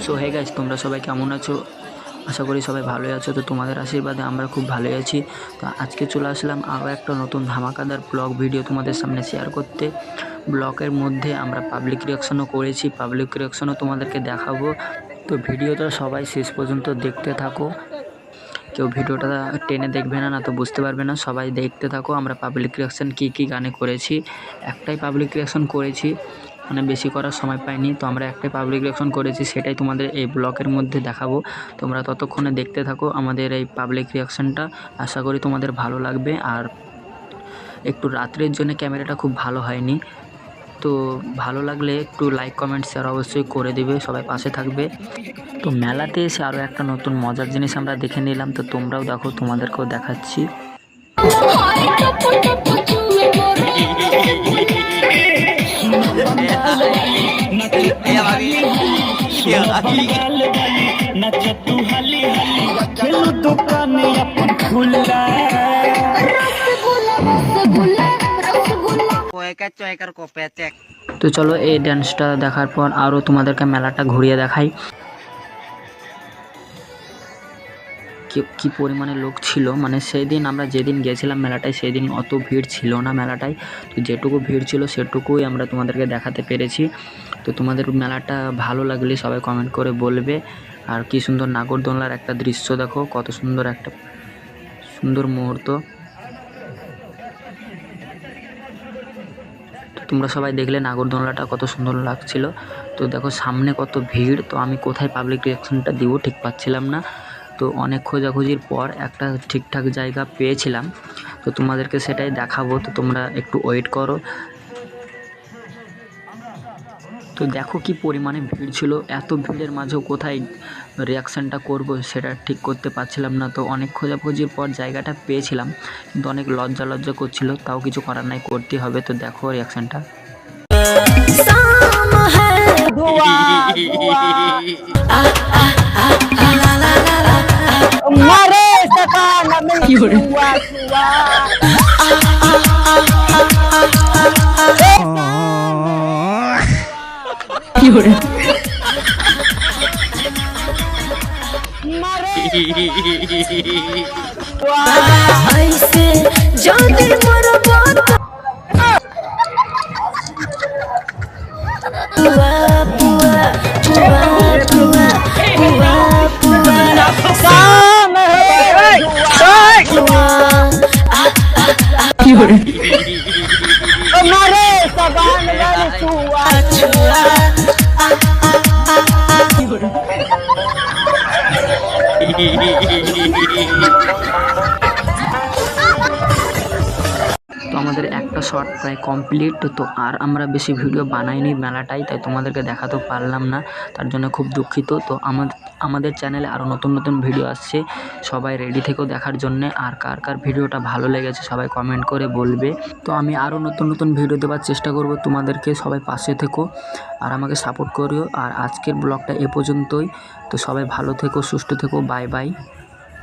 So hey guys, তোমরা সবাই কেমন আছো? আশা করি সবাই ভালোই আছো। তো তোমাদের আশীর্বাদে আমরা খুব ভালোই আছি। তো আজকে চলে আসলাম আরও একটা নতুন ধামাকাদার ব্লগ ভিডিও তোমাদের সামনে শেয়ার করতে। ব্লগের মধ্যে আমরা পাবলিক রিয়াকশনও করেছি, পাবলিক রিয়াকশনও তোমাদেরকে দেখাবো। তো ভিডিওটা সবাই শেষ পর্যন্ত দেখতে থাকো, কেউ ভিডিওটা টেনে দেখবে না, তো বুঝতে পারবে না। সবাই দেখতে থাকো আমরা পাবলিক রিয়াকশন কী গানে করেছি। একটাই পাবলিক রিয়াকশন করেছি, মানে বেশি করার সময় পাইনি, তো আমরা একটাই পাবলিক রিয়াকশন করেছি, সেটাই তোমাদের এই ব্লগের মধ্যে দেখাবো। তোমরা ততক্ষণে দেখতে থাকো আমাদের এই পাবলিক রিয়াকশনটা, আশা করি তোমাদের ভালো লাগবে। আর একটু রাত্রের জন্য ক্যামেরাটা খুব ভালো হয়নি, তো ভালো লাগলে একটু লাইক কমেন্ট শেয়ার অবশ্যই করে দেবে, সবাই পাশে থাকবে। তো মেলাতে এসে আরও একটা নতুন মজার জিনিস আমরা দেখে নিলাম, তো তোমরাও দেখো, তোমাদেরকেও দেখাচ্ছি। তো চলো এই ডান্সটা দেখার পর আরও তোমাদেরকে মেলাটা ঘুরিয়ে দেখাই। কি পরিমাণে লোক ছিল, মানে সেই দিন আমরা যেদিন গেছিলাম মেলাটায় সেই দিন অত ভিড় ছিল না মেলাটায়। তো যেটুকু ভিড় ছিল সেটুকুই আমরা তোমাদেরকে দেখাতে পেরেছি। তো তোমাদের মেলাটা ভালো লাগলে সবাই কমেন্ট করে বলবে। আর কি সুন্দর নাগরদোলনার একটা দৃশ্য দেখো, কত সুন্দর একটা সুন্দর মুহূর্ত। তোমরা সবাই দেখলে নাগরদোলনাটা কত সুন্দর লাগছিল। তো দেখো সামনে কত ভিড়, তো আমি কোথায় পাবলিক রিয়াকশনটা দিব ঠিক পাচ্ছিলাম না। তো অনেক খোঁজাখুঁজির পর একটা ঠিকঠাক জায়গা পেয়েছিলাম, তো তোমাদেরকে সেটাই দেখাবো। তো তোমরা একটু ওয়েট করো। তো দেখো কি পরিমাণে ভিড় ছিল, এত ভিড়ের মাঝেও কোথায় রিয়াকশানটা করব সেটা ঠিক করতে পারছিলাম না। তো অনেক খোঁজাখুঁজির পর জায়গাটা পেয়েছিলাম, কিন্তু অনেক লজ্জা করছিল, তাও কিছু করার নাই, করতে হবে। তো দেখো রিয়াকশানটা। তো আমাদের একটা শর্ট প্রায় কমপ্লিট। তো আর আমরা বেশি ভিডিও বানাইনি মেলাটাই, তাই তোমাদেরকে দেখাতেও পারলাম না, তার জন্য খুব দুঃখিত। তো আমাদের চ্যানেলে আরও নতুন ভিডিও আসছে, সবাই রেডি থেকেও দেখার জন্যে। আর কার ভিডিওটা ভালো লেগেছে সবাই কমেন্ট করে বলবে। তো আমি আরও নতুন ভিডিও দেওয়ার চেষ্টা করব, তোমাদেরকে সবাই পাশে থেকো আর আমাকে সাপোর্ট করিও। আর আজকের ব্লগটা এ পর্যন্তই। তো সবাই ভালো থেকো, সুস্থ থেকো, বাই বাই।